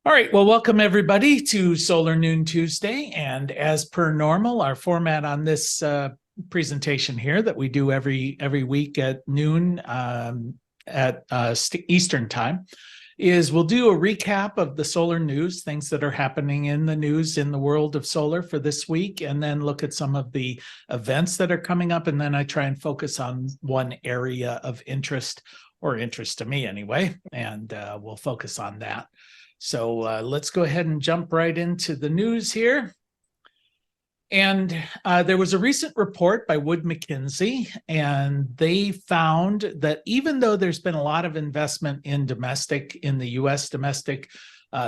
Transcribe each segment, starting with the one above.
All right, well, welcome everybody to Solar Noon Tuesday. And as per normal, our format on this presentation here that we do every week at noon at Eastern time is we'll do a recap of the solar news, things that are happening in the news in the world of solar for this week, and then look at some of the events that are coming up. And then I try and focus on one area of interest, or interest to me anyway, and we'll focus on that. So let's go ahead and jump right into the news here. And there was a recent report by Wood Mackenzie, and they found that even though there's been a lot of investment in the US domestic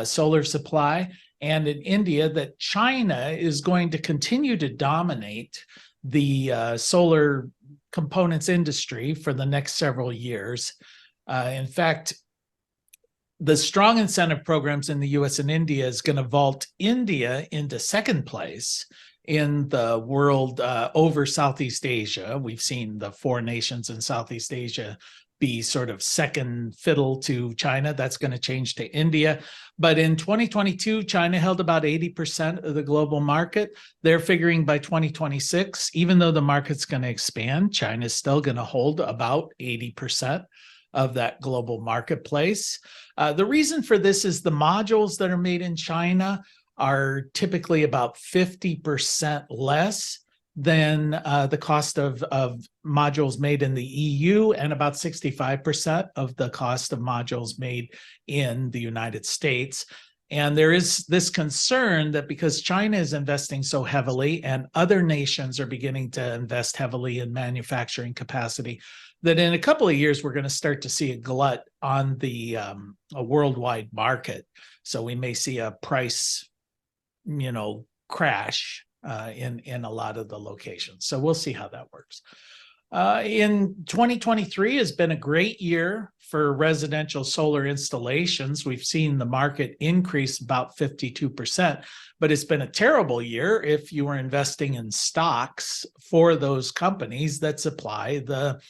solar supply and in India, that China is going to continue to dominate the solar components industry for the next several years. In fact, the strong incentive programs in the US and India is going to vault India into second place in the world over Southeast Asia. We've seen the four nations in Southeast Asia be sort of second fiddle to China. That's going to change to India. But in 2022, China held about 80% of the global market. They're figuring by 2026, even though the market's going to expand, China's still going to hold about 80% of that global marketplace. The reason for this is the modules that are made in China are typically about 50% less than the cost of modules made in the EU, and about 65% of the cost of modules made in the United States. And there is this concern that because China is investing so heavily and other nations are beginning to invest heavily in manufacturing capacity, that in a couple of years, we're going to start to see a glut on the a worldwide market. So we may see a price, crash in a lot of the locations. So we'll see how that works. In 2023 has been a great year for residential solar installations. We've seen the market increase about 52%, but it's been a terrible year if you were investing in stocks for those companies that supply the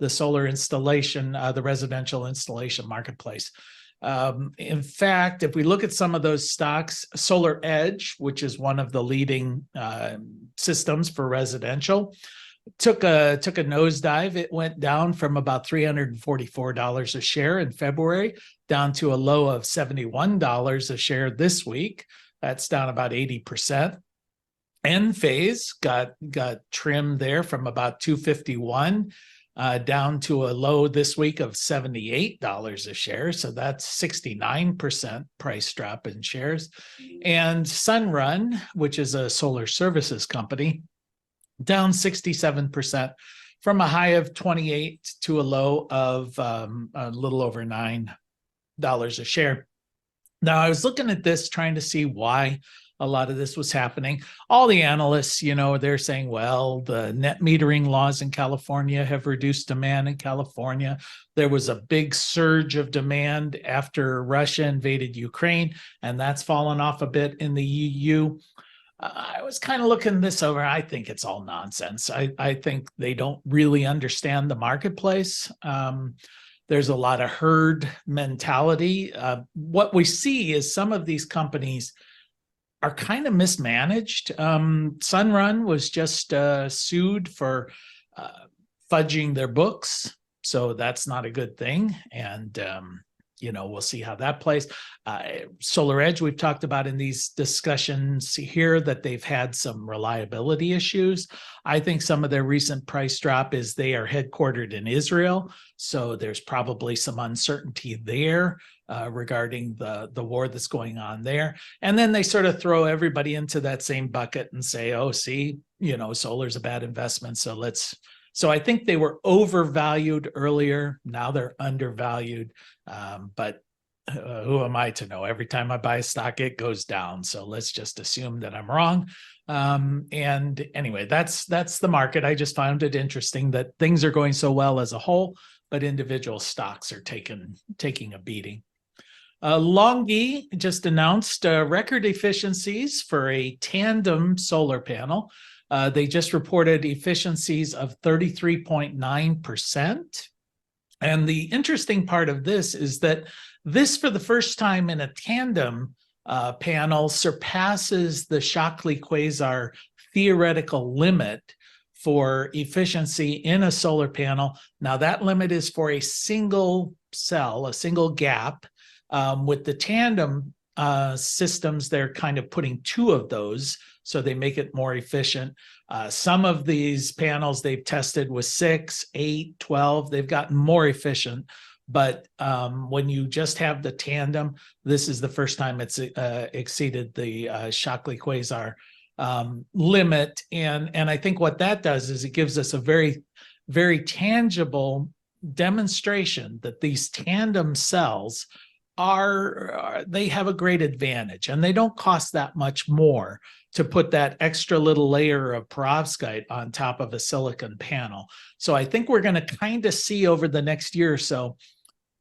solar installation, the residential installation marketplace. In fact, if we look at some of those stocks, SolarEdge, which is one of the leading systems for residential, took a nosedive. It went down from about $344 a share in February down to a low of $71 a share this week. That's down about 80%. Enphase got trimmed there from about $251 down to a low this week of $78 a share. So that's 69% price drop in shares. And Sunrun, which is a solar services company, down 67% from a high of 28 to a low of a little over $9 a share. Now, I was looking at this trying to see why a lot of this was happening. All the analysts, they're saying, well, the net metering laws in California have reduced demand in California. There was a big surge of demand after Russia invaded Ukraine, and that's fallen off a bit in the EU. I was kind of looking this over. I think it's all nonsense. I think they don't really understand the marketplace. There's a lot of herd mentality. What we see is some of these companies are kind of mismanaged. Sunrun was just sued for fudging their books, so that's not a good thing. And we'll see how that plays. SolarEdge, we've talked about in these discussions here that they've had some reliability issues. I think some of their recent price drop is they are headquartered in Israel, so there's probably some uncertainty there regarding the war that's going on there. And then they sort of throw everybody into that same bucket and say, oh, see, solar's a bad investment, so I think they were overvalued earlier. Now they're undervalued. But who am I to know? Every time I buy a stock, it goes down. So let's just assume that I'm wrong. And anyway, that's the market. I just found it interesting that things are going so well as a whole, but individual stocks are taking a beating. Longi just announced record efficiencies for a tandem solar panel. They just reported efficiencies of 33.9%. And the interesting part of this is that This, for the first time in a tandem panel, surpasses the Shockley quasar theoretical limit for efficiency in a solar panel. Now, that limit is for a single cell, a single gap. With the tandem systems, they're kind of putting two of those, so they make it more efficient. Some of these panels they've tested with 6, 8, 12. They've gotten more efficient. But when you just have the tandem, this is the first time it's exceeded the Shockley quasar limit. And I think what that does is it gives us a very, very tangible demonstration that these tandem cells they have a great advantage, and they don't cost that much more to put that extra little layer of perovskite on top of a silicon panel. So I think we're going to kind of see over the next year or so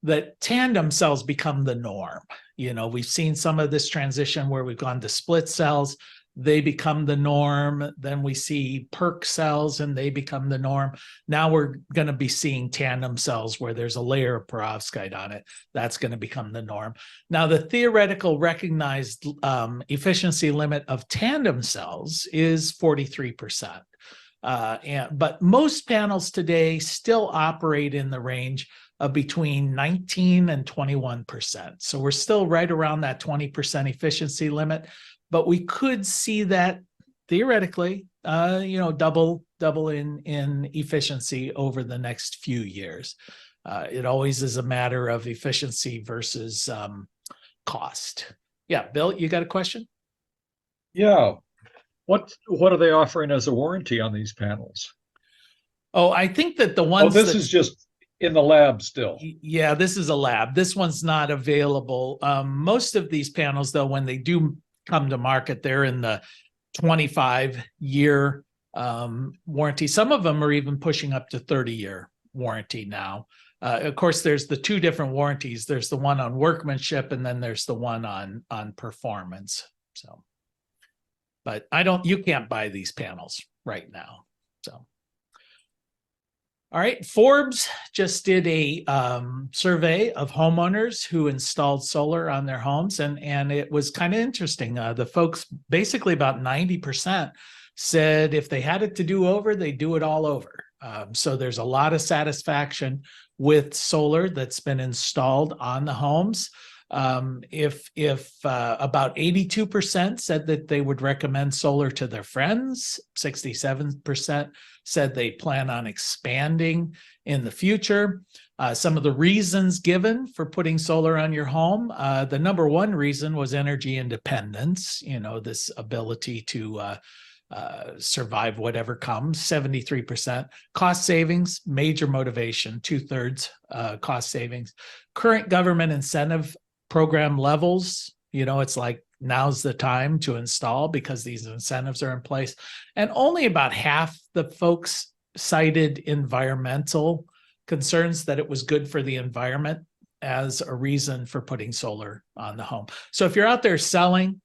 that tandem cells become the norm. You know, we've seen some of this transition where we've gone to split cells. They become the norm. Then we see PERC cells and they become the norm. Now we're going to be seeing tandem cells where there's a layer of perovskite on it. That's going to become the norm. Now, the theoretical recognized efficiency limit of tandem cells is 43%. But most panels today still operate in the range of between 19 and 21%. So we're still right around that 20% efficiency limit. But we could see that theoretically, double in efficiency over the next few years. It always is a matter of efficiency versus cost. Yeah, Bill, you got a question? Yeah. What are they offering as a warranty on these panels? Oh, I think that the ones this is just in the lab still. Yeah, this is a lab. This one's not available. Most of these panels, though, when they do come to market, they're in the 25-year warranty. Some of them are even pushing up to 30-year warranty now. Of course, there's the two different warranties. There's the one on workmanship, and then there's the one on performance. So, but you can't buy these panels right now. So, all right, Forbes just did a survey of homeowners who installed solar on their homes, and it was kind of interesting. The folks, basically about 90%, said if they had it to do over, they'd do it all over. So there's a lot of satisfaction with solar that's been installed on the homes. If about 82% said that they would recommend solar to their friends, 67% said they plan on expanding in the future. Some of the reasons given for putting solar on your home, the number one reason was energy independence, this ability to survive whatever comes, 73%. Cost savings, major motivation, 2/3 cost savings. Current government incentive program levels, it's like now's the time to install because these incentives are in place. And only about half the folks cited environmental concerns, that it was good for the environment, as a reason for putting solar on the home. So if you're out there selling,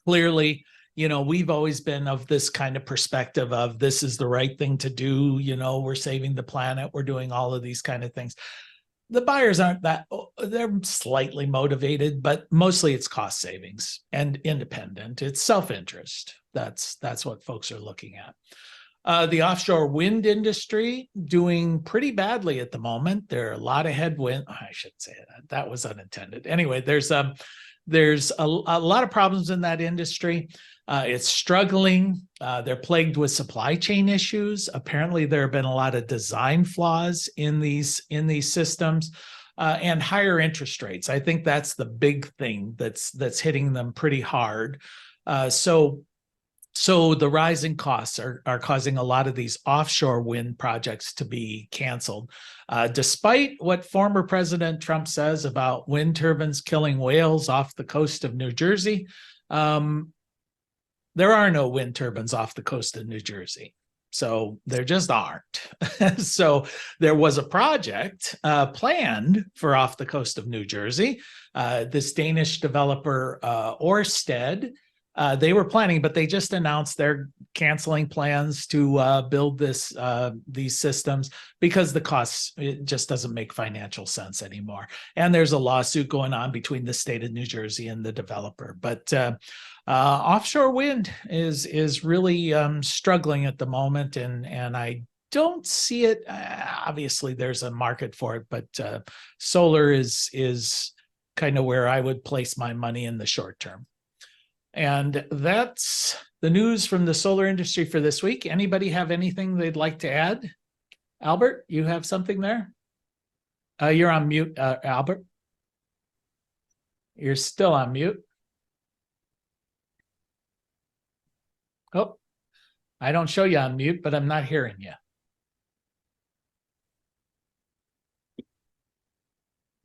clearly, we've always been of this kind of perspective of this is the right thing to do. We're saving the planet. We're doing all of these kind of things. The buyers aren't they're slightly motivated, but mostly it's cost savings and independent. It's self-interest. That's what folks are looking at. The offshore wind industry doing pretty badly at the moment. There are a lot of headwind. I shouldn't say that. That was unintended. Anyway, there's a lot of problems in that industry. It's struggling. They're plagued with supply chain issues. Apparently, there have been a lot of design flaws in these systems, and higher interest rates. I think that's the big thing that's hitting them pretty hard. So the rising costs are causing a lot of these offshore wind projects to be canceled. Despite what former President Trump says about wind turbines killing whales off the coast of New Jersey, there are no wind turbines off the coast of New Jersey. So there just aren't. So there was a project planned for off the coast of New Jersey. This Danish developer, Ørsted, They were planning, but they just announced they're canceling plans to build these systems because the costs, it just doesn't make financial sense anymore. And there's a lawsuit going on between the state of New Jersey and the developer. But offshore wind is really struggling at the moment, and I don't see it. Obviously, there's a market for it, but solar is kind of where I would place my money in the short term. And that's the news from the solar industry for this week. Anybody have anything they'd like to add? Albert, you have something there? You're on mute, Albert. You're still on mute. Oh, I don't show you on mute, but I'm not hearing you.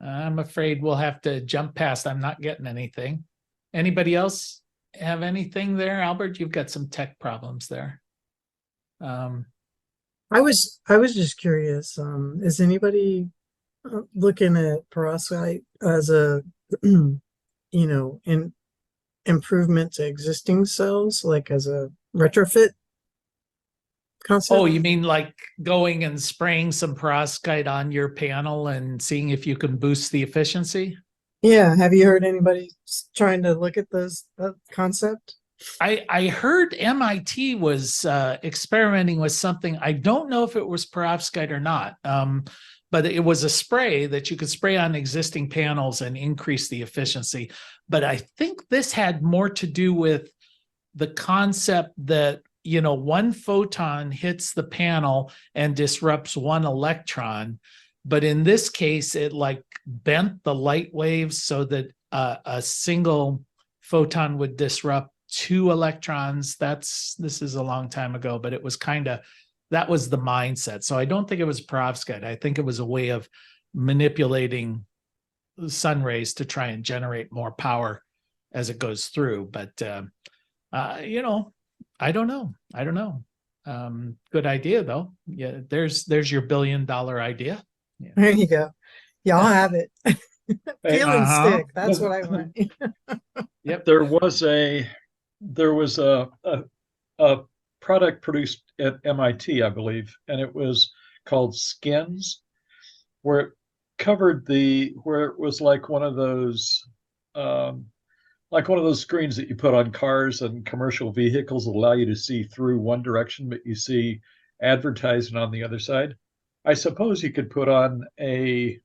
I'm afraid we'll have to jump past. I'm not getting anything. Anybody else have anything there? Albert, you've got some tech problems there. I was just curious. Is anybody looking at perovskite as a in improvement to existing cells, like as a retrofit concept? Oh, you mean like going and spraying some perovskite on your panel and seeing if you can boost the efficiency? Yeah. Have you heard anybody trying to look at that concept? I heard MIT was experimenting with something. I don't know if it was perovskite or not, but it was a spray that you could spray on existing panels and increase the efficiency. But I think this had more to do with the concept that, one photon hits the panel and disrupts one electron. But in this case, it like bent the light waves so that a single photon would disrupt two electrons. This is a long time ago, but it was that was the mindset. So I don't think it was perovskite. I think it was a way of manipulating sun rays to try and generate more power as it goes through. But, I don't know. Good idea though. Yeah. There's your $1 billion idea. Yeah. There you go. Yeah, I'll have it. Peel and stick. That's what I want. Yep. There was a product produced at MIT, I believe, and it was called Skins, where it covered where it was like one of those screens that you put on cars and commercial vehicles that allow you to see through one direction, but you see advertising on the other side. I suppose you could put on a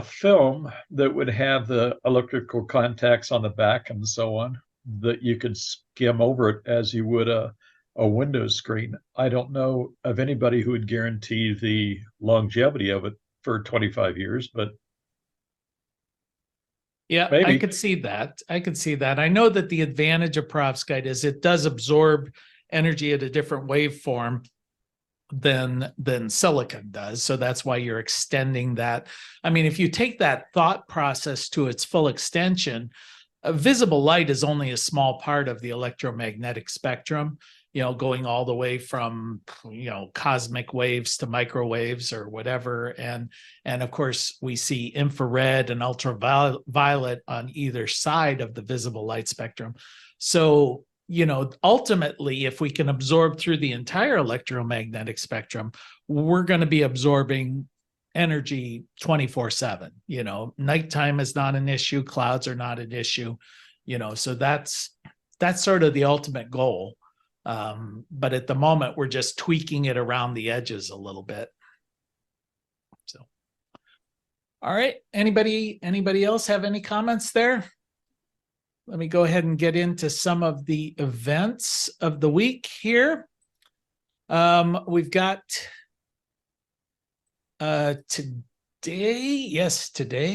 film that would have the electrical contacts on the back and so on, that you could skim over it as you would a Windows screen. I don't know of anybody who would guarantee the longevity of it for 25 years, but yeah, maybe. I could see that. I know that the advantage of perovskite is it does absorb energy at a different waveform than silicon does. So that's why you're extending that. I mean, if you take that thought process to its full extension, visible light is only a small part of the electromagnetic spectrum, going all the way from, cosmic waves to microwaves or whatever. And of course, we see infrared and ultraviolet on either side of the visible light spectrum. So, ultimately, if we can absorb through the entire electromagnetic spectrum, we're going to be absorbing energy 24/7. Nighttime is not an issue. Clouds are not an issue. So that's sort of the ultimate goal. But at the moment, we're just tweaking it around the edges a little bit. So, all right. Anybody else have any comments there? Let me go ahead and get into some of the events of the week here. We've got today,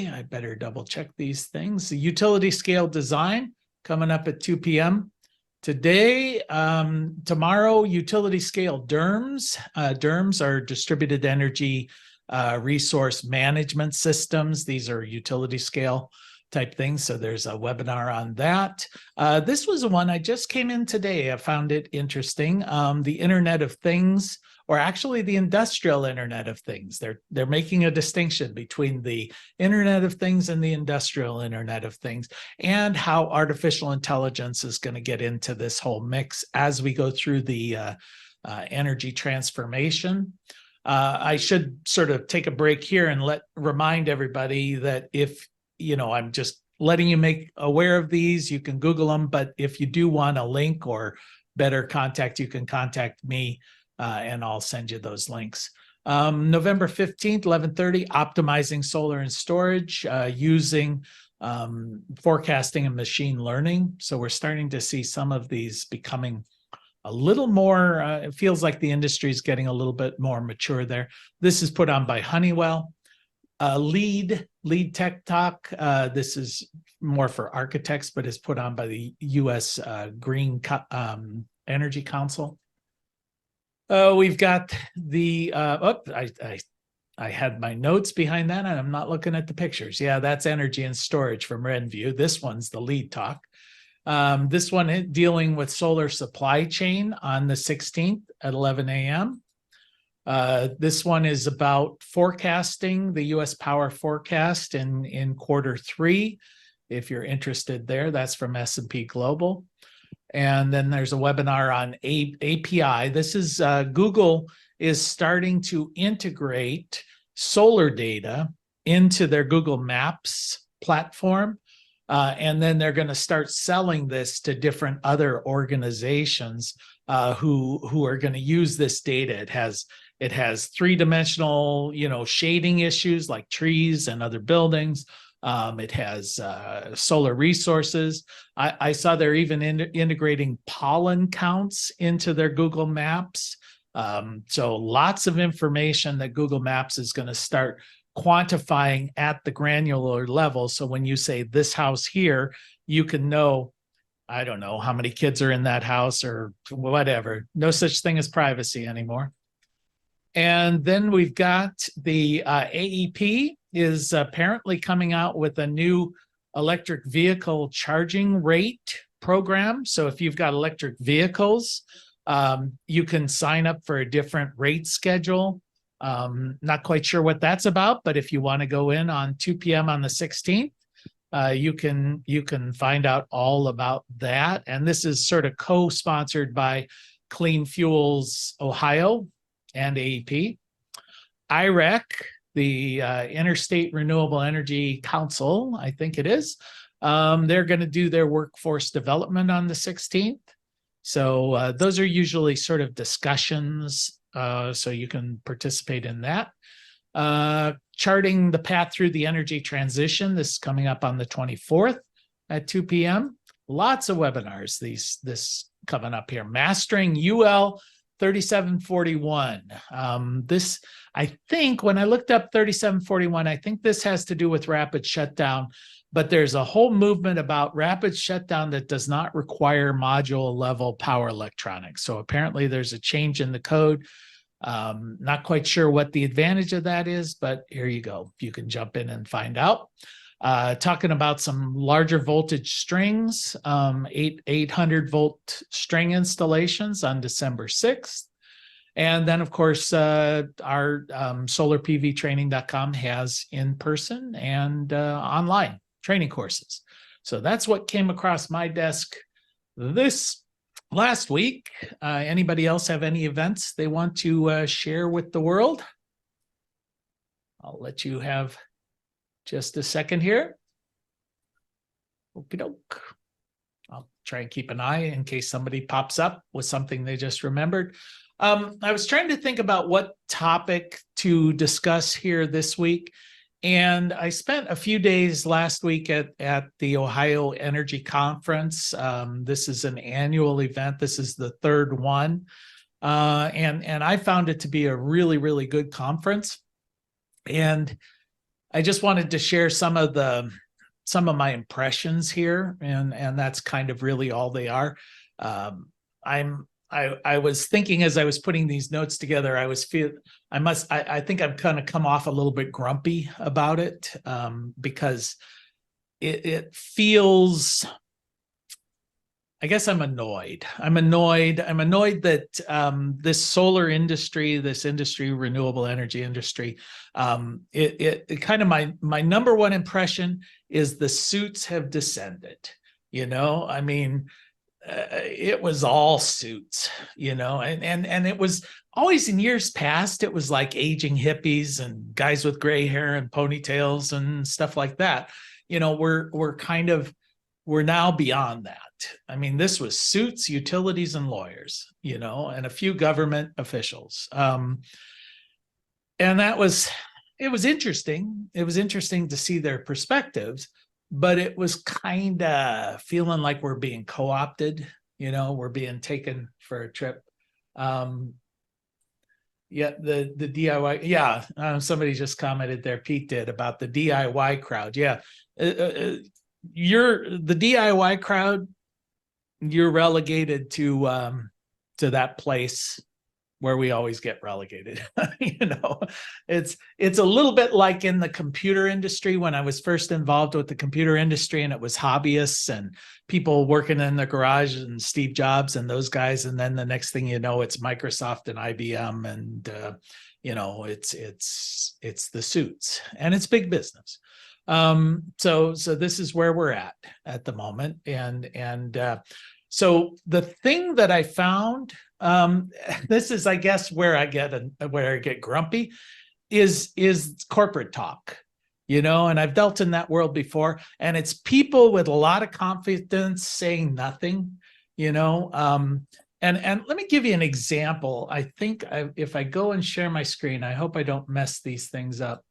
I better double check these things. The utility scale design coming up at 2 p.m. Today, tomorrow, utility scale DERMS. DERMS are distributed energy resource management systems. These are utility scale type thing. So there's a webinar on that. This was one I just came in today. I found it interesting. The Internet of Things, or actually the industrial Internet of Things. They're making a distinction between the Internet of Things and the industrial Internet of Things, and how artificial intelligence is going to get into this whole mix as we go through the energy transformation. I should sort of take a break here and remind everybody that if, I'm just letting you make aware of these, you can Google them, but if you do want a link or better contact, you can contact me and I'll send you those links. November 15th, 11:30, optimizing solar and storage using forecasting and machine learning. So we're starting to see some of these becoming a little more, it feels like the industry is getting a little bit more mature there. This is put on by Honeywell. Lead Tech Talk. This is more for architects, but is put on by the U.S. Green Energy Council. We've got the, I had my notes behind that and I'm not looking at the pictures. Yeah, that's energy and storage from Renview. This one's the Lead Talk. This one dealing with solar supply chain on the 16th at 11 a.m. This one is about forecasting the U.S. power forecast in Q3. If you're interested there, that's from S&P Global. And then there's a webinar on API. This is Google is starting to integrate solar data into their Google Maps platform. And then they're going to start selling this to different other organizations who are going to use this data. It has three-dimensional, shading issues like trees and other buildings. It has solar resources. I saw they're even integrating pollen counts into their Google Maps. So lots of information that Google Maps is going to start quantifying at the granular level. So when you say this house here, you can know, I don't know how many kids are in that house or whatever. No such thing as privacy anymore. And then we've got the AEP is apparently coming out with a new electric vehicle charging rate program. So if you've got electric vehicles, you can sign up for a different rate schedule. Not quite sure what that's about, but if you want to go in on 2 p.m. on the 16th, you can find out all about that. And this is sort of co-sponsored by Clean Fuels Ohio and AEP. IREC, the Interstate Renewable Energy Council, I think it is, they're going to do their workforce development on the 16th. So those are usually sort of discussions, so you can participate in that. Charting the path through the energy transition. This is coming up on the 24th at 2 p.m. Lots of webinars. This coming up here. Mastering UL 3741. This, I think, when I looked up 3741, I think this has to do with rapid shutdown. But there's a whole movement about rapid shutdown that does not require module level power electronics. So apparently there's a change in the code. Not quite sure what the advantage of that is, but here you go. You can jump in and find out. Talking about some larger voltage strings, 800 volt string installations on December 6th. And then, of course, our solarpvtraining.com has in-person and online training courses. So that's what came across my desk this last week. Anybody else have any events they want to share with the world? I'll let you have just a second here. Okie doke. I'll try and keep an eye in case somebody pops up with something they just remembered. I was trying to think about what topic to discuss here this week. And I spent a few days last week at the Ohio Energy Conference. This is an annual event. This is the third one. And I found it to be a really, really good conference. And I just wanted to share some of my impressions here. And that's kind of really all they are. I was thinking as I was putting these notes together, I think I've kind of come off a little bit grumpy about it, because it feels, I guess I'm annoyed. I'm annoyed that this solar industry, this industry, renewable energy industry, it kind of my number one impression is the suits have descended. I mean, it was all suits, and it was always in years past. It was like aging hippies and guys with gray hair and ponytails and stuff like that. We're now beyond that. I mean, this was suits, utilities, and lawyers, and a few government officials. And it was interesting. It was interesting to see their perspectives, but it was kind of feeling like we're being co-opted, we're being taken for a trip. The DIY, yeah, somebody just commented there, Pete did, about the DIY crowd. Yeah, you're the DIY crowd, you're relegated to that place where we always get relegated. It's a little bit like in the computer industry when I was first involved with the computer industry, and it was hobbyists and people working in the garage and Steve Jobs and those guys. And then the next thing you know, it's Microsoft and IBM, and it's the suits, and it's big business. So this is where we're at the moment. And so the thing that I found, this is, I guess, where I get grumpy, is corporate talk, and I've dealt in that world before, and it's people with a lot of confidence saying nothing, and let me give you an example. I think if I go and share my screen, I hope I don't mess these things up,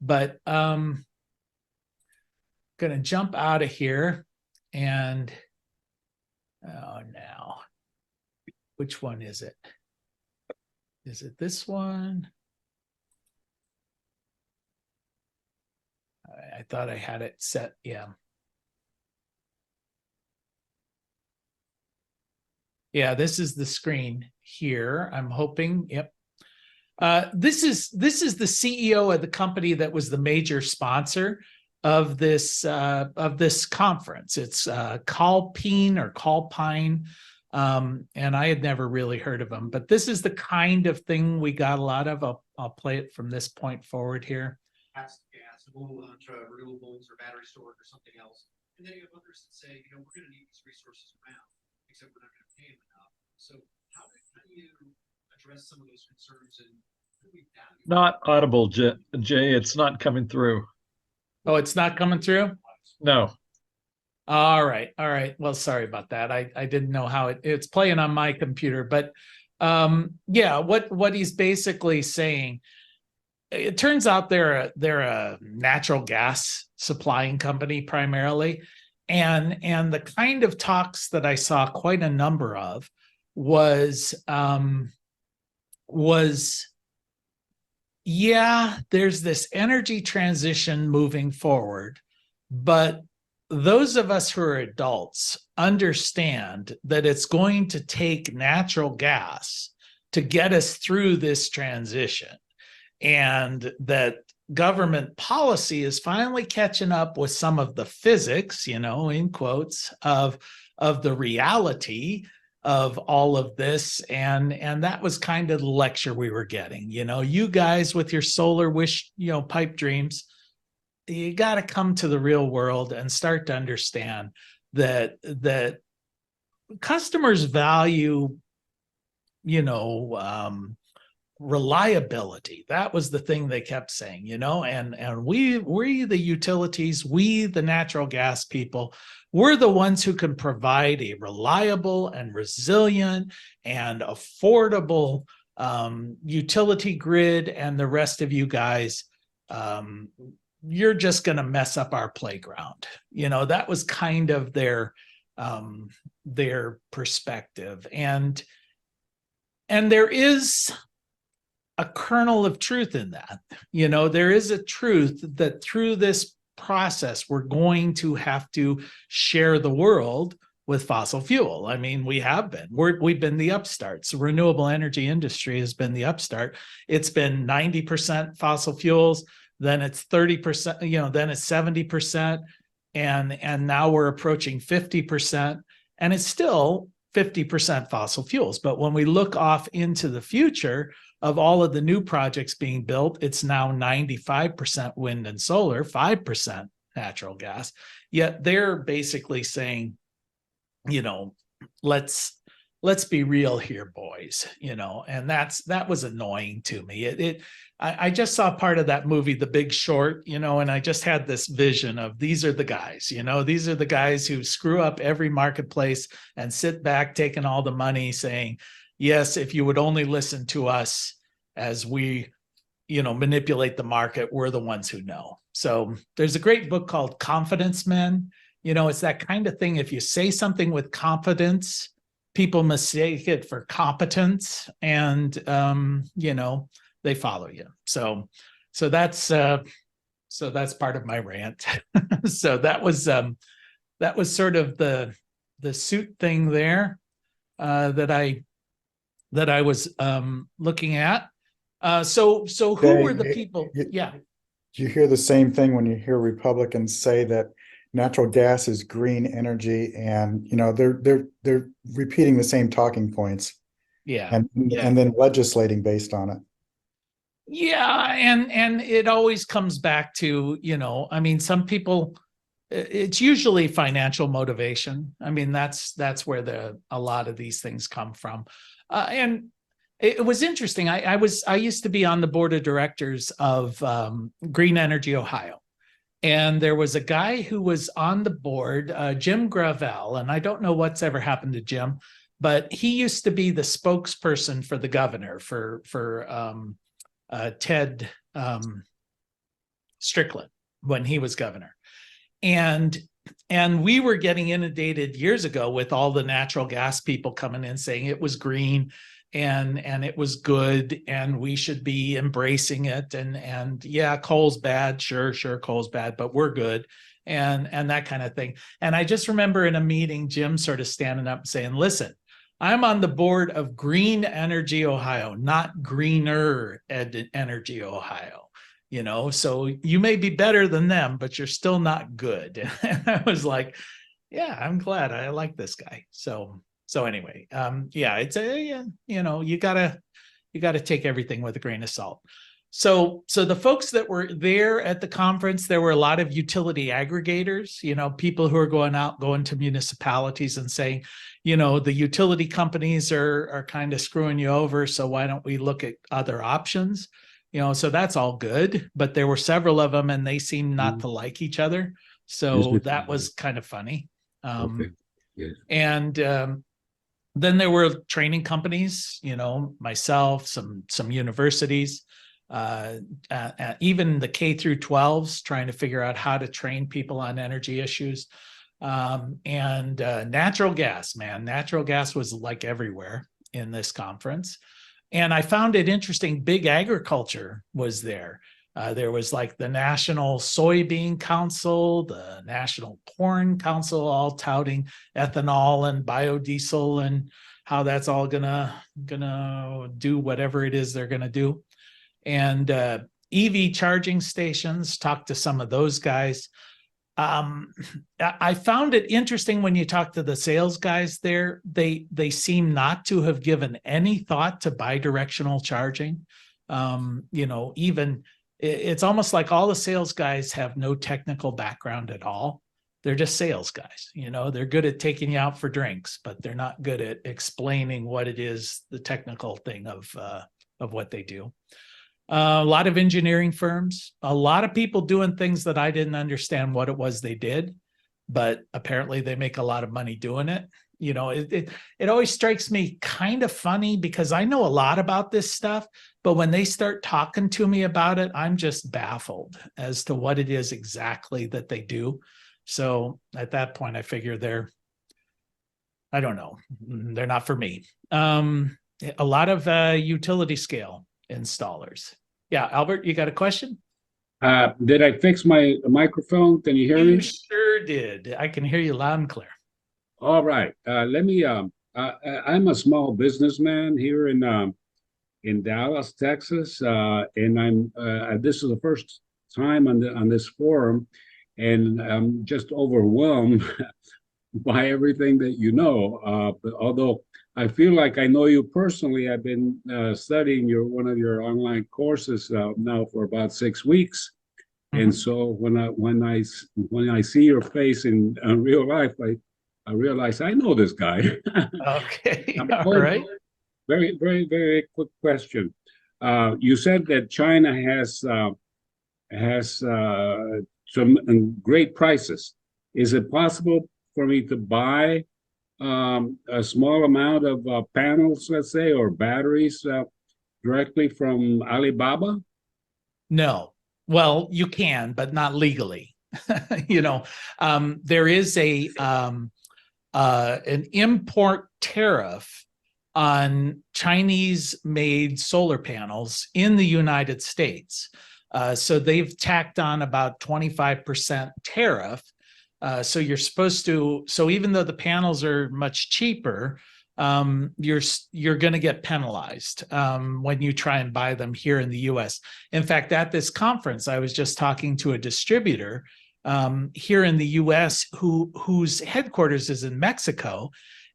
but going to jump out of here and now, which one is it? Is it this one? I thought I had it set. Yeah. Yeah, this is the screen here. I'm hoping. Yep. This is the CEO of the company that was the major sponsor of this conference. It's Calpine or Calpine, and I had never really heard of them. But this is the kind of thing we got a lot of. I'll play it from this point forward here. Gas, we'll move on to renewables or battery storage or something else. And then you have others that say, we're going to need these resources around, except we're not going to pay them enough. So how do you address some of those concerns, and who do we value? Not audible, Jay. It's not coming through. Oh, it's not coming through? No. All right. Well, sorry about that. I didn't know how it's playing on my computer, but yeah, what he's basically saying, it turns out they're a natural gas supplying company primarily, and the kind of talks that I saw quite a number of was yeah, there's this energy transition moving forward, but those of us who are adults understand that it's going to take natural gas to get us through this transition, and that government policy is finally catching up with some of the physics, in quotes, of the reality of all of this. And that was kind of the lecture we were getting. You guys with your solar wish, pipe dreams, you got to come to the real world and start to understand that customers value, reliability. That was the thing they kept saying, and we the utilities, we the natural gas people, we're the ones who can provide a reliable and resilient and affordable utility grid, and the rest of you guys, you're just going to mess up our playground. That was kind of their perspective. And there is a kernel of truth in that. There is a truth that through this process, we're going to have to share the world with fossil fuel. I mean, we have been. We've been the upstarts. The renewable energy industry has been the upstart. It's been 90% fossil fuels, then it's 30%, then it's 70%. and now we're approaching 50%, and it's still 50% fossil fuels. But when we look off into the future of all of the new projects being built, it's now 95% wind and solar, 5% natural gas. Yet they're basically saying, you know, let's be real here, boys, you know, and that was annoying to me. I just saw part of that movie, The Big Short, you know, and I just had this vision of these are the guys, you know, these are the guys who screw up every marketplace and sit back taking all the money saying, yes, if you would only listen to us as we, you know, manipulate the market, we're the ones who know. So there's a great book called Confidence Men. You know, it's that kind of thing. If you say something with confidence, people mistake it for competence, and you know, they follow you. So that's part of my rant. So that was sort of the suit thing there that I was looking at. So who were the people? Yeah. Do you hear the same thing when you hear Republicans say that natural gas is green energy, and you know they're repeating the same talking points, and then legislating based on it. Yeah, and it always comes back to, you know, I mean, some people, it's usually financial motivation. I mean, that's where a lot of these things come from. And it was interesting. I used to be on the board of directors of Green Energy Ohio. And there was a guy who was on the board, Jim Gravel, and I don't know what's ever happened to Jim, but he used to be the spokesperson for the governor for Ted Strickland when he was governor. And we were getting inundated years ago with all the natural gas people coming in saying it was green and it was good and we should be embracing it, and yeah, coal's bad, sure, coal's bad, but we're good, and that kind of thing. And I just remember in a meeting Jim sort of standing up and saying, listen, I'm on the board of Green Energy Ohio, not Greener Energy Ohio, you know, so you may be better than them, but you're still not good. And I was like, yeah, I'm glad, I like this guy. So anyway, yeah, it's you know, you gotta take everything with a grain of salt. So the folks that were there at the conference, there were a lot of utility aggregators, you know, people who are going to municipalities and saying, you know, the utility companies are kind of screwing you over, so why don't we look at other options? You know, so that's all good, but there were several of them and they seemed not to like each other. So that was kind of funny. Okay. Yes. And then there were training companies, you know, myself, some universities, even the K through 12s trying to figure out how to train people on energy issues. And natural gas, man, natural gas was like everywhere in this conference. And I found it interesting, big agriculture was there. There was like the National Soybean Council, the National Corn Council, all touting ethanol and biodiesel and how that's all gonna do whatever it is they're gonna do. And EV charging stations, talked to some of those guys. I found it interesting when you talk to the sales guys there, they seem not to have given any thought to bidirectional charging. You know, even it's almost like all the sales guys have no technical background at all. They're just sales guys, you know, they're good at taking you out for drinks, but they're not good at explaining what it is, the technical thing of what they do. A lot of engineering firms, a lot of people doing things that I didn't understand what it was they did, but apparently they make a lot of money doing it. You know, it always strikes me kind of funny because I know a lot about this stuff, but when they start talking to me about it, I'm just baffled as to what it is exactly that they do. So at that point, I figure I don't know, they're not for me. A lot of utility scale installers. Yeah, Albert, you got a question? Did I fix my microphone? Can you hear me? You sure did. I can hear you loud and clear. All right. Let me. I'm a small businessman here in Dallas, Texas, and I'm. This is the first time on this forum, and I'm just overwhelmed by everything that you know. But although I feel like I know you personally, I've been studying one of your online courses now for about 6 weeks. And so when I see your face in real life, I realize I know this guy. Okay, I'm all going- right. Very, very, very quick question. You said that China has some great prices. Is it possible for me to buy a small amount of panels, let's say, or batteries directly from Alibaba? No. Well, you can, but not legally. You know, there is an import tariff on Chinese-made solar panels in the United States. So they've tacked on about 25% tariff. So you're supposed to, so even though the panels are much cheaper, you're going to get penalized when you try and buy them here in the US. In fact, at this conference, I was just talking to a distributor here in the US whose headquarters is in Mexico.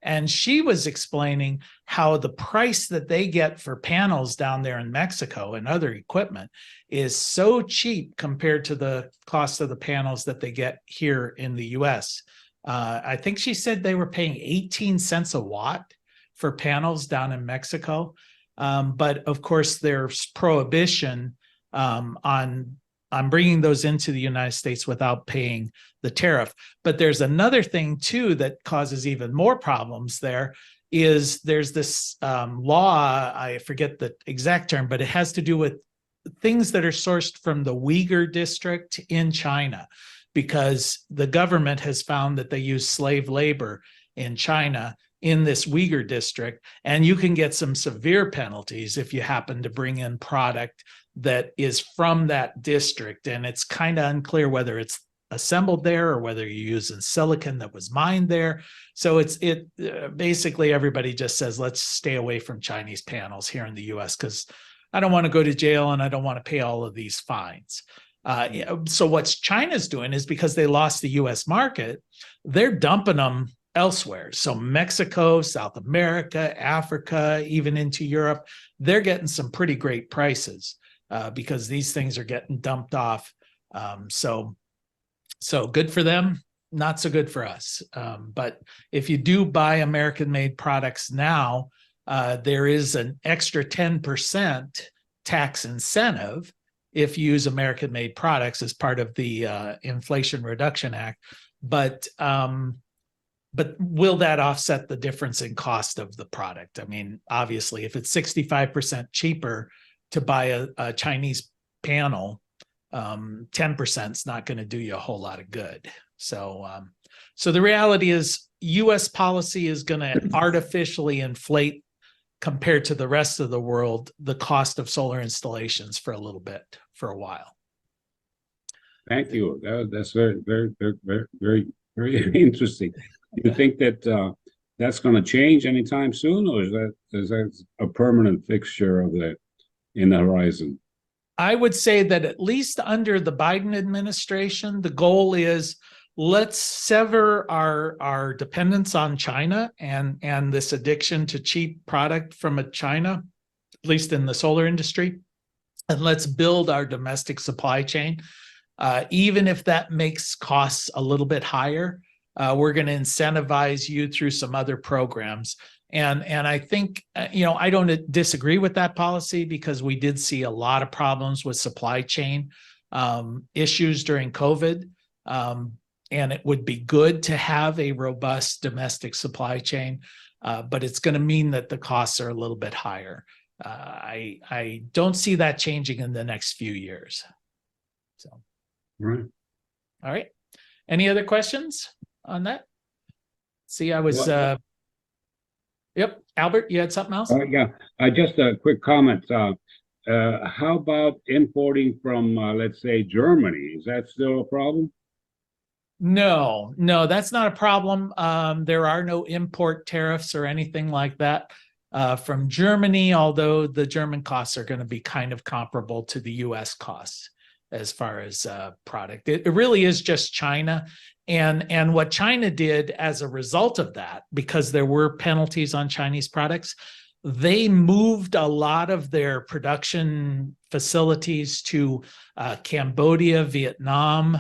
And she was explaining how the price that they get for panels down there in Mexico and other equipment is so cheap compared to the cost of the panels that they get here in the US. I think she said they were paying 18 cents a watt for panels down in Mexico. But of course, there's prohibition on bringing those into the United States without paying the tariff. But there's another thing too that causes even more problems there is there's this law, I forget the exact term, but it has to do with things that are sourced from the Uyghur district in China, because the government has found that they use slave labor in China in this Uyghur district, and you can get some severe penalties if you happen to bring in product that is from that district. And it's kind of unclear whether it's assembled there or whether you're using silicon that was mined there. So basically everybody just says, let's stay away from Chinese panels here in the US because I don't want to go to jail and I don't want to pay all of these fines. So what China's doing is, because they lost the US market, they're dumping them elsewhere. So Mexico, South America, Africa, even into Europe, they're getting some pretty great prices because these things are getting dumped off. So good for them, not so good for us. But if you do buy American-made products now, there is an extra 10% tax incentive if you use American-made products as part of the Inflation Reduction Act. But will that offset the difference in cost of the product? I mean, obviously, if it's 65% cheaper to buy a Chinese panel, 10% is not going to do you a whole lot of good. So the reality is U.S. policy is going to artificially inflate, compared to the rest of the world, the cost of solar installations for a little bit, for a while. Thank you. That's very, very, very, very, very, very interesting. Do you think that that's going to change anytime soon, or is that a permanent fixture in the horizon? I would say that at least under the Biden administration, the goal is, let's sever our dependence on China and this addiction to cheap product from China, at least in the solar industry, and let's build our domestic supply chain. Even if that makes costs a little bit higher, we're going to incentivize you through some other programs. And I think, I don't disagree with that policy, because we did see a lot of problems with supply chain issues during COVID. And it would be good to have a robust domestic supply chain, but it's going to mean that the costs are a little bit higher. I don't see that changing in the next few years. So, Right. All right. Any other questions on that? See, I was, yep. Albert, you had something else? Yeah, just a quick comment. How about importing from, let's say, Germany? Is that still a problem? No, that's not a problem. There are no import tariffs or anything like that from Germany, although the German costs are going to be kind of comparable to the US costs as far as product. It really is just China. And what China did as a result of that, because there were penalties on Chinese products, they moved a lot of their production facilities to Cambodia, Vietnam,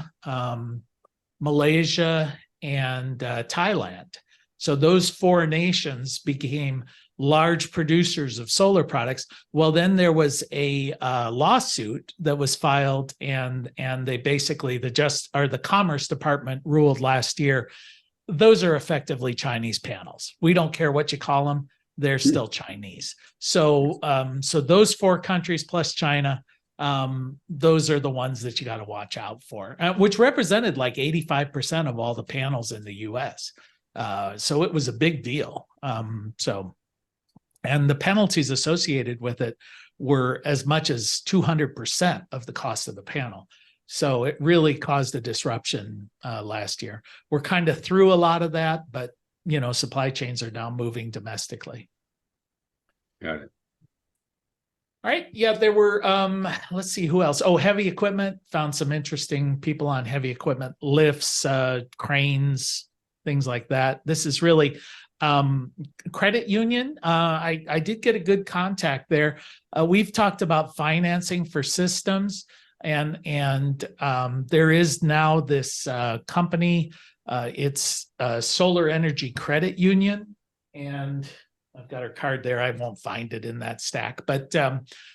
Malaysia, and Thailand. So those four nations became large producers of solar products. Well, then there was a lawsuit that was filed, and they basically the Commerce Department ruled last year, those are effectively Chinese panels. We don't care what you call them; they're still Chinese. So so those four countries plus China, those are the ones that you got to watch out for, which represented like 85% of all the panels in the U.S. So it was a big deal. And the penalties associated with it were as much as 200% of the cost of the panel. So it really caused a disruption last year. We're kind of through a lot of that, but supply chains are now moving domestically. Got it. All right. Yeah, there were, let's see who else. Oh, heavy equipment. Found some interesting people on heavy equipment, lifts, cranes, things like that. This is really credit union. I did get a good contact there. We've talked about financing for systems, and there is now this company. It's Solar Energy Credit Union, and I've got her card there. I won't find it in that stack. But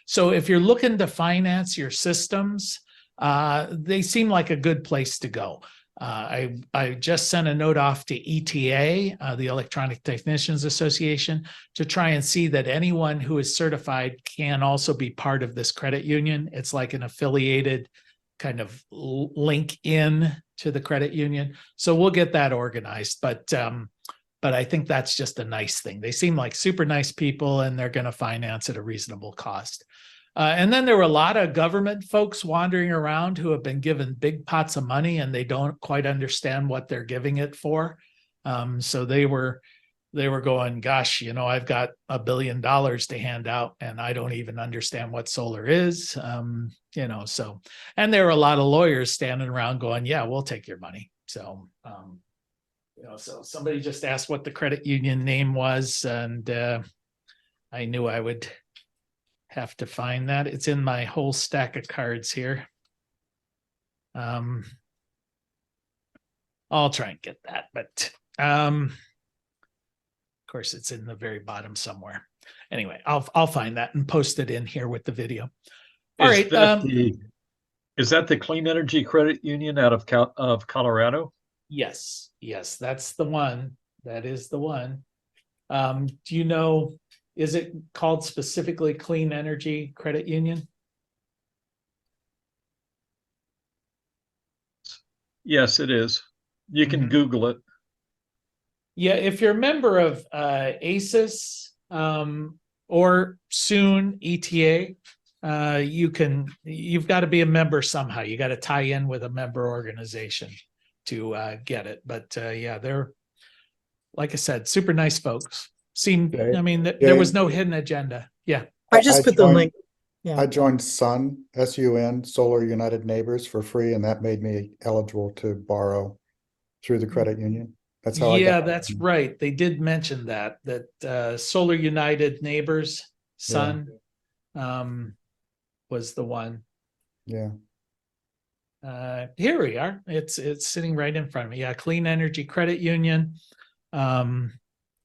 so if you're looking to finance your systems, they seem like a good place to go. I just sent a note off to ETA, the Electronic Technicians Association, to try and see that anyone who is certified can also be part of this credit union. It's like an affiliated kind of link in to the credit union. So we'll get that organized. But I think that's just a nice thing. They seem like super nice people, and they're going to finance at a reasonable cost. And then there were a lot of government folks wandering around who have been given big pots of money, and they don't quite understand what they're giving it for. So they were going, gosh, I've got $1 billion to hand out, and I don't even understand what solar is. So, and there were a lot of lawyers standing around going, yeah, we'll take your money. So, so somebody just asked what the credit union name was, and I knew I would have to find that. It's in my whole stack of cards here. I'll try and get that, but of course it's in the very bottom somewhere. Anyway, I'll find that and post it in here with the video. All right. Is that the Clean Energy Credit Union out of Colorado? Yes, that's the one. That is the one. Do you know, is it called specifically Clean Energy Credit Union? Yes, it is. You can Google it. Yeah, if you're a member of ACES or soon ETA, you've got to be a member somehow. You got to tie in with a member organization to get it. But yeah, they're, like I said, super nice folks. There was no hidden agenda. Yeah. I just put the link. Yeah. I joined SUN, SUN, Solar United Neighbors, for free, and that made me eligible to borrow through the credit union. That's how I got. Yeah, that's right. They did mention that Solar United Neighbors, SUN, was the one. Yeah. Here we are. It's sitting right in front of me. Yeah, Clean Energy Credit Union.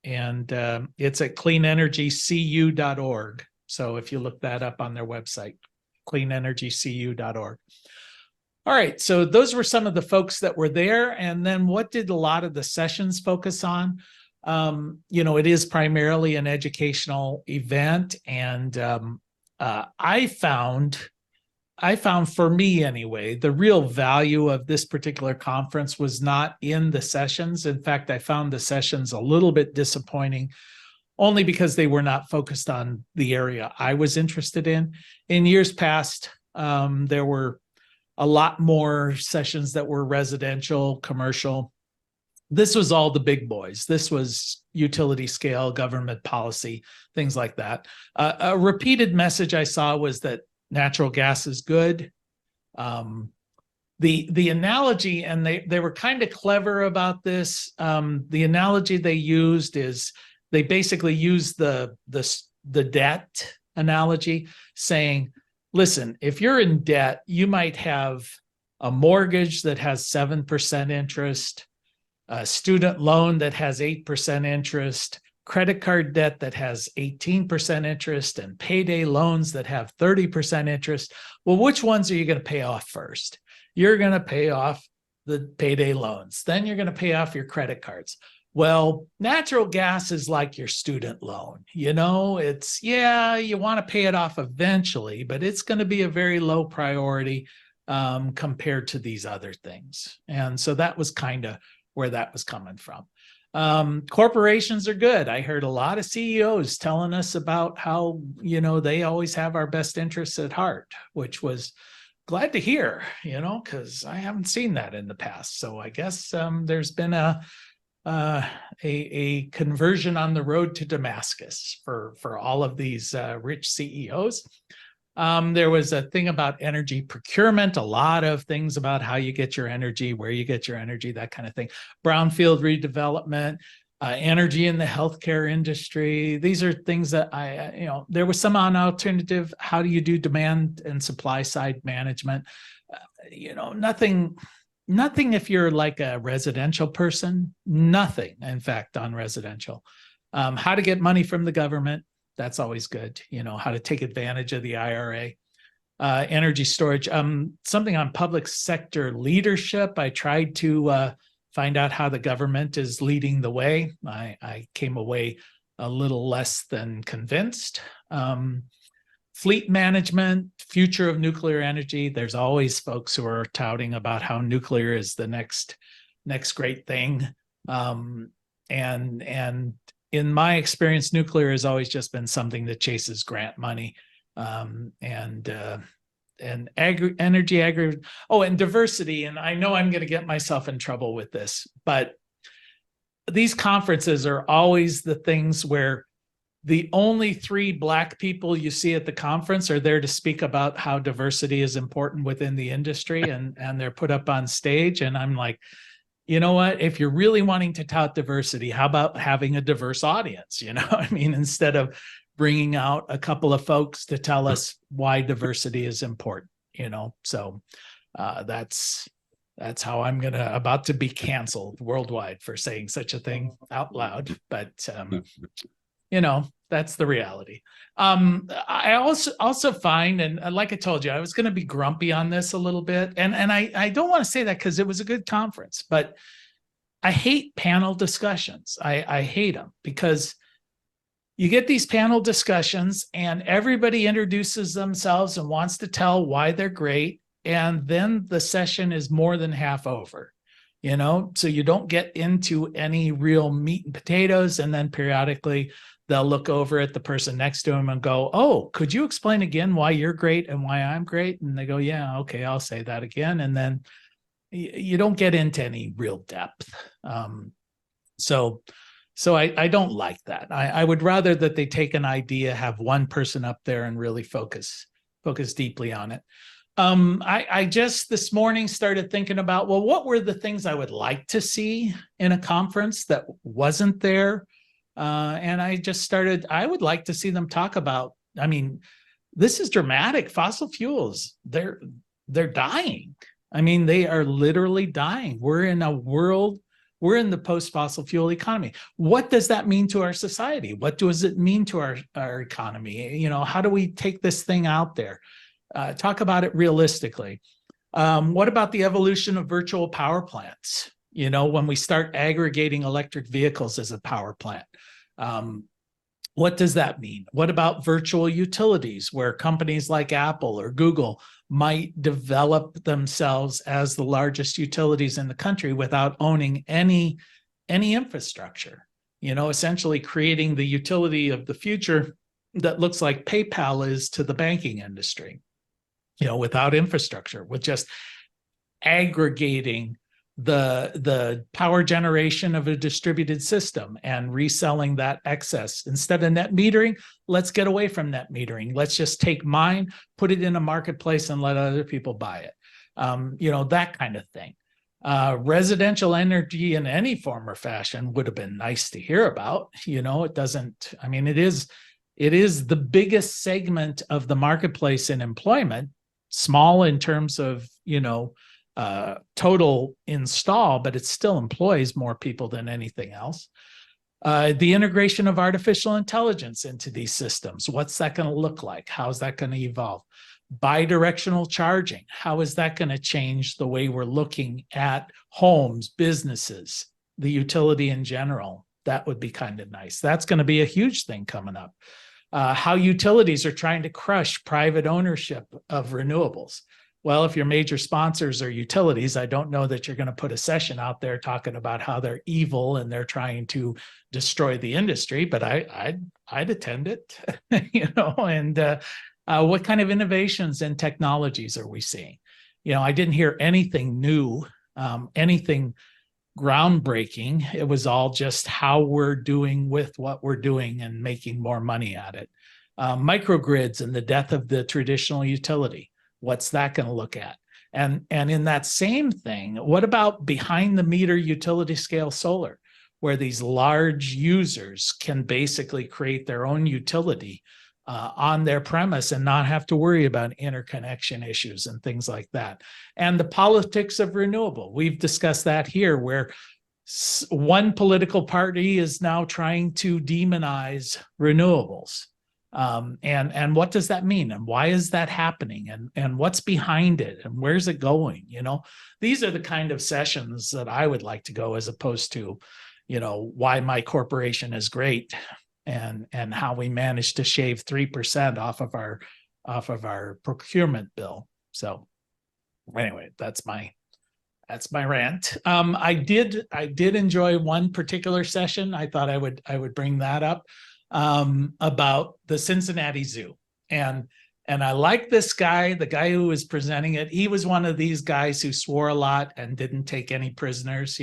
And it's at cleanenergycu.org. So if you look that up on their website, cleanenergycu.org. All right, so those were some of the folks that were there. And then what did a lot of the sessions focus on? It is primarily an educational event. And I found for me anyway, the real value of this particular conference was not in the sessions. In fact, I found the sessions a little bit disappointing, only because they were not focused on the area I was interested in. In years past, there were a lot more sessions that were residential, commercial. This was all the big boys. This was utility scale, government policy, things like that. A repeated message I saw was that natural gas is good. The analogy, and they were kind of clever about this. The analogy they used is they basically used the debt analogy, saying, listen, if you're in debt, you might have a mortgage that has 7% interest, a student loan that has 8% interest, credit card debt that has 18% interest, and payday loans that have 30% interest. Well, which ones are you going to pay off first? You're going to pay off the payday loans. Then you're going to pay off your credit cards. Well, natural gas is like your student loan. You know, it's, yeah, you want to pay it off eventually, but it's going to be a very low priority compared to these other things. And so that was kind of where that was coming from. Corporations are good. I heard a lot of CEOs telling us about how, you know, they always have our best interests at heart, which was glad to hear, you know, because I haven't seen that in the past. So I guess there's been a conversion on the road to Damascus for all of these rich CEOs. There was a thing about energy procurement, a lot of things about how you get your energy, where you get your energy, that kind of thing. Brownfield redevelopment, energy in the healthcare industry. These are things that you know, there was some on alternative. How do you do demand and supply side management? You know, nothing if you're like a residential person, nothing, in fact, on residential. How to get money from the government. That's always good. You know, how to take advantage of the IRA. Energy storage. Something on public sector leadership. I tried to find out how the government is leading the way. I came away a little less than convinced. Fleet management, future of nuclear energy. There's always folks who are touting about how nuclear is the next great thing. And in my experience, nuclear has always just been something that chases grant money. And diversity. And I know I'm going to get myself in trouble with this, but these conferences are always the things where the only 3 Black people you see at the conference are there to speak about how diversity is important within the industry, and they're put up on stage. And I'm like, you know what, if you're really wanting to tout diversity, how about having a diverse audience? You know, I mean, instead of bringing out a couple of folks to tell us why diversity is important, you know. So that's how I'm about to be canceled worldwide for saying such a thing out loud. But you know, that's the reality. I also find, and like I told you, I was going to be grumpy on this a little bit, and I don't want to say that because it was a good conference, but I hate panel discussions. I hate them because you get these panel discussions and everybody introduces themselves and wants to tell why they're great. And then the session is more than half over, you know, so you don't get into any real meat and potatoes. And then periodically they'll look over at the person next to them and go, oh, could you explain again why you're great and why I'm great? And they go, yeah, okay, I'll say that again. And then you don't get into any real depth. So I don't like that. I would rather that they take an idea, have one person up there and really focus deeply on it. I just this morning started thinking about, well, what were the things I would like to see in a conference that wasn't there? And I would like to see them talk about, I mean, this is dramatic. Fossil fuels, they're dying. I mean, they are literally dying. We're in the post-fossil fuel economy. What does that mean to our society? What does it mean to our economy? You know, how do we take this thing out there? Talk about it realistically. What about the evolution of virtual power plants? You know, when we start aggregating electric vehicles as a power plant, what does that mean? What about virtual utilities, where companies like Apple or Google might develop themselves as the largest utilities in the country without owning any infrastructure? You know, essentially creating the utility of the future that looks like PayPal is to the banking industry, you know, without infrastructure, with just aggregating the power generation of a distributed system and reselling that excess. Instead of net metering, let's get away from net metering. Let's just take mine, put it in a marketplace and let other people buy it. That kind of thing. Residential energy in any form or fashion would have been nice to hear about. It doesn't, I mean, it is the biggest segment of the marketplace in employment, small in terms of, total install, but it still employs more people than anything else. The integration of artificial intelligence into these systems. What's that going to look like? How's that going to evolve? Bidirectional charging. How is that going to change the way we're looking at homes, businesses, the utility in general? That would be kind of nice. That's going to be a huge thing coming up. How utilities are trying to crush private ownership of renewables. Well, if your major sponsors are utilities, I don't know that you're going to put a session out there talking about how they're evil and they're trying to destroy the industry, but I'd attend it, and what kind of innovations and technologies are we seeing? I didn't hear anything new, anything groundbreaking. It was all just how we're doing with what we're doing and making more money at it. Microgrids and the death of the traditional utility. What's that going to look at? And in that same thing, what about behind the meter utility scale solar, where these large users can basically create their own utility on their premise and not have to worry about interconnection issues and things like that. And the politics of renewable. We've discussed that here, where one political party is now trying to demonize renewables. And what does that mean? And why is that happening? And what's behind it? And where's it going? These are the kind of sessions that I would like to go, as opposed to, why my corporation is great and how we managed to shave 3% off of our procurement bill. So anyway, that's my rant. I did enjoy one particular session. I thought I would bring that up. About the Cincinnati Zoo. And I like this guy, the guy who was presenting it. He was one of these guys who swore a lot and didn't take any prisoners,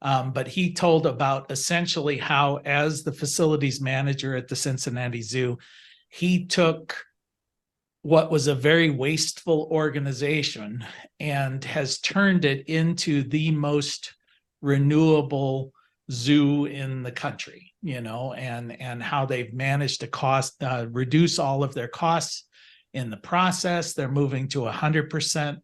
but he told about essentially how, as the facilities manager at the Cincinnati Zoo, he took what was a very wasteful organization and has turned it into the most renewable zoo in the country, and how they've managed to reduce all of their costs in the process. They're moving to 100%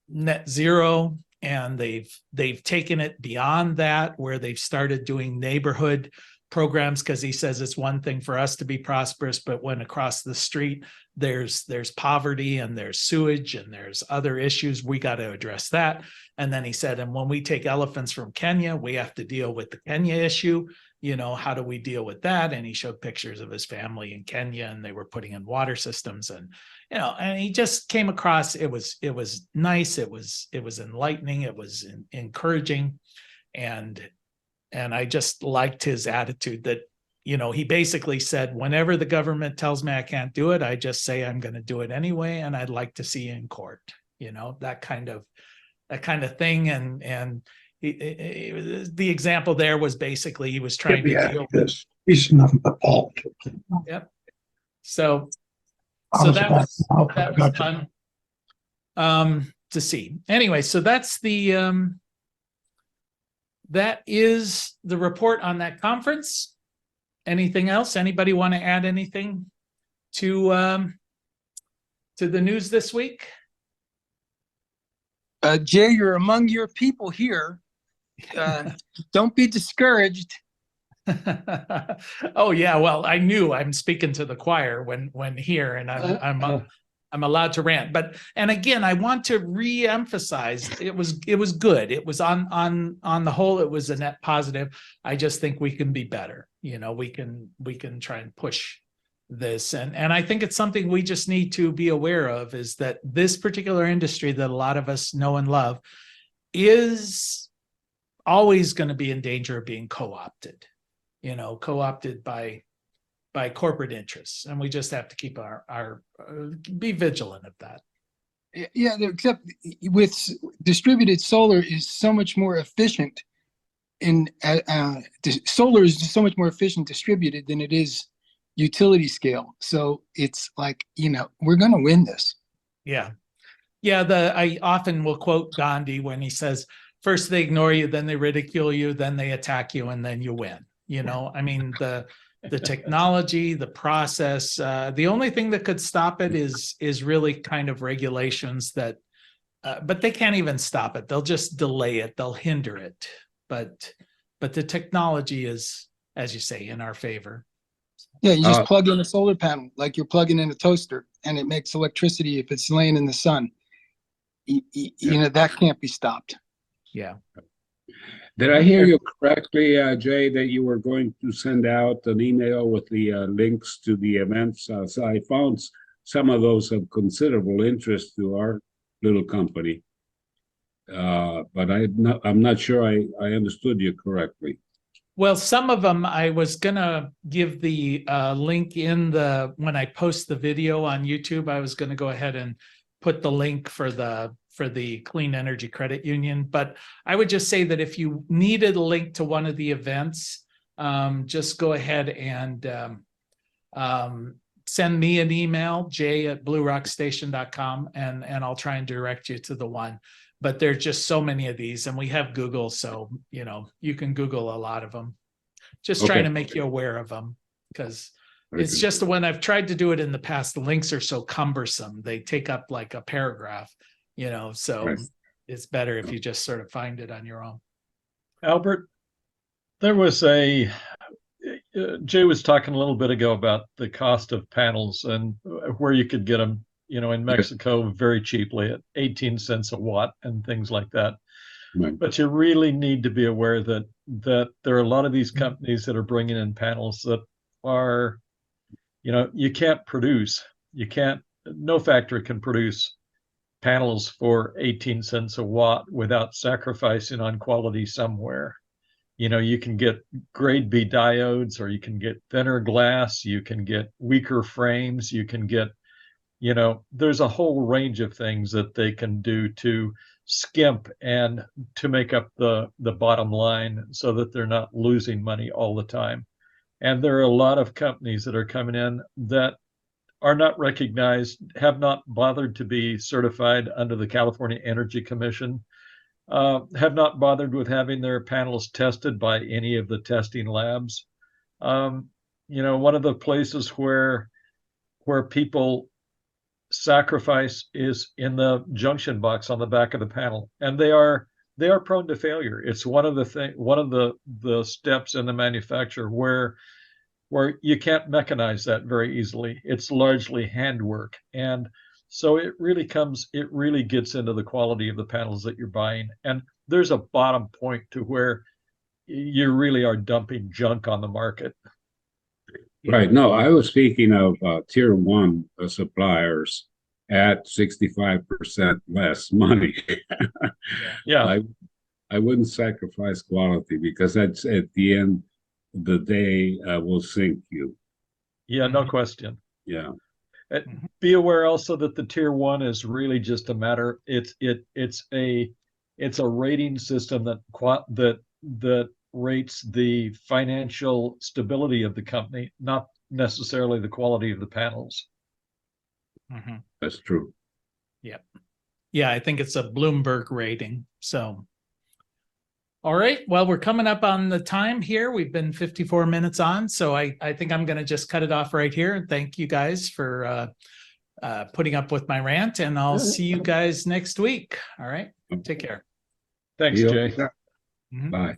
net zero, and they've taken it beyond that, where they've started doing neighborhood programs, because he says it's one thing for us to be prosperous, but when across the street there's poverty and there's sewage and there's other issues, we got to address that. And then he said, and when we take elephants from Kenya, we have to deal with the Kenya issue. How do we deal with that? And he showed pictures of his family in Kenya, and they were putting in water systems, and and he just came across, it was nice, it was enlightening, it was encouraging, and I just liked his attitude that, he basically said, whenever the government tells me I can't do it, I just say I'm going to do it anyway, and I'd like to see you in court, that kind of thing. And the example there was basically he was trying to deal with this. He's nothing but politics. Yep. So that was fun to see. Anyway, so that's that is the report on that conference. Anything else? Anybody want to add anything to the news this week? Jay, you're among your people here. Don't be discouraged. Oh yeah, well, I knew I'm speaking to the choir when here, and I'm allowed to rant. But and again, I want to re-emphasize it was good. It was on the whole, it was a net positive. I just think we can be better. We can try and push this, and I think it's something we just need to be aware of, is that this particular industry that a lot of us know and love is always going to be in danger of being co-opted. Co-opted by corporate interests, and we just have to keep our be vigilant of that. Yeah, except with distributed solar is so much more efficient, and solar is so much more efficient distributed than it is utility scale. So it's like, we're going to win this. Yeah. Yeah, I often will quote Gandhi when he says, first they ignore you, then they ridicule you, then they attack you, and then you win. You know, I mean, the technology, the process, the only thing that could stop it is really kind of regulations that, but they can't even stop it. They'll just delay it. They'll hinder it. But the technology is, as you say, in our favor. Yeah, you just plug in a solar panel like you're plugging in a toaster, and it makes electricity if it's laying in the sun. You know, that can't be stopped. Yeah. Did I hear you correctly, Jay, that you were going to send out an email with the links to the events? So I found some of those of considerable interest to our little company. But I'm not sure I understood you correctly. Well, some of them I was gonna give the link in when I post the video on YouTube. I was gonna go ahead and put the link for the Clean Energy Credit Union. But I would just say that if you needed a link to one of the events, just go ahead and send me an email, jay@bluerockstation.com, and I'll try and direct you to the one. But there's just so many of these, and we have Google, so you know you can Google a lot of them. Just trying to make you aware of them, because it's just when I've tried to do it in the past, the links are so cumbersome. They take up like a paragraph, you know, so it's better if you just sort of find it on your own. Albert, there was Jay was talking a little bit ago about the cost of panels and where you could get them, you know, in Mexico very cheaply at 18 cents a watt and things like that. Right. But you really need to be aware that there are a lot of these companies that are bringing in panels that are, you know, no factory can produce panels for 18 cents a watt without sacrificing on quality somewhere. You know, you can get grade B diodes, or you can get thinner glass, you can get weaker frames, you can get, you know, there's a whole range of things that they can do to skimp and to make up the bottom line so that they're not losing money all the time. And there are a lot of companies that are coming in that are not recognized, have not bothered to be certified under the California Energy Commission, have not bothered with having their panels tested by any of the testing labs. You know, one of the places where people sacrifice is in the junction box on the back of the panel, and they are prone to failure. It's one of the steps in the manufacture where you can't mechanize that very easily. It's largely handwork, and so it really gets into the quality of the panels that you're buying. And there's a bottom point to where you really are dumping junk on the market. Right. No, I was speaking of tier one suppliers at 65% less money. Yeah. I wouldn't sacrifice quality, because that's at the end of the day will sink you. Yeah, no question. Yeah. Be aware also that the tier one is really just a matter. It's a rating system that rates the financial stability of the company, not necessarily the quality of the panels. Mm-hmm. That's true. Yep. Yeah, I think it's a Bloomberg rating. So, all right. Well, we're coming up on the time here. We've been 54 minutes on. So I think I'm going to just cut it off right here. And thank you guys for putting up with my rant. And I'll see you guys next week. All right. Take care. Thanks, Jay. Bye.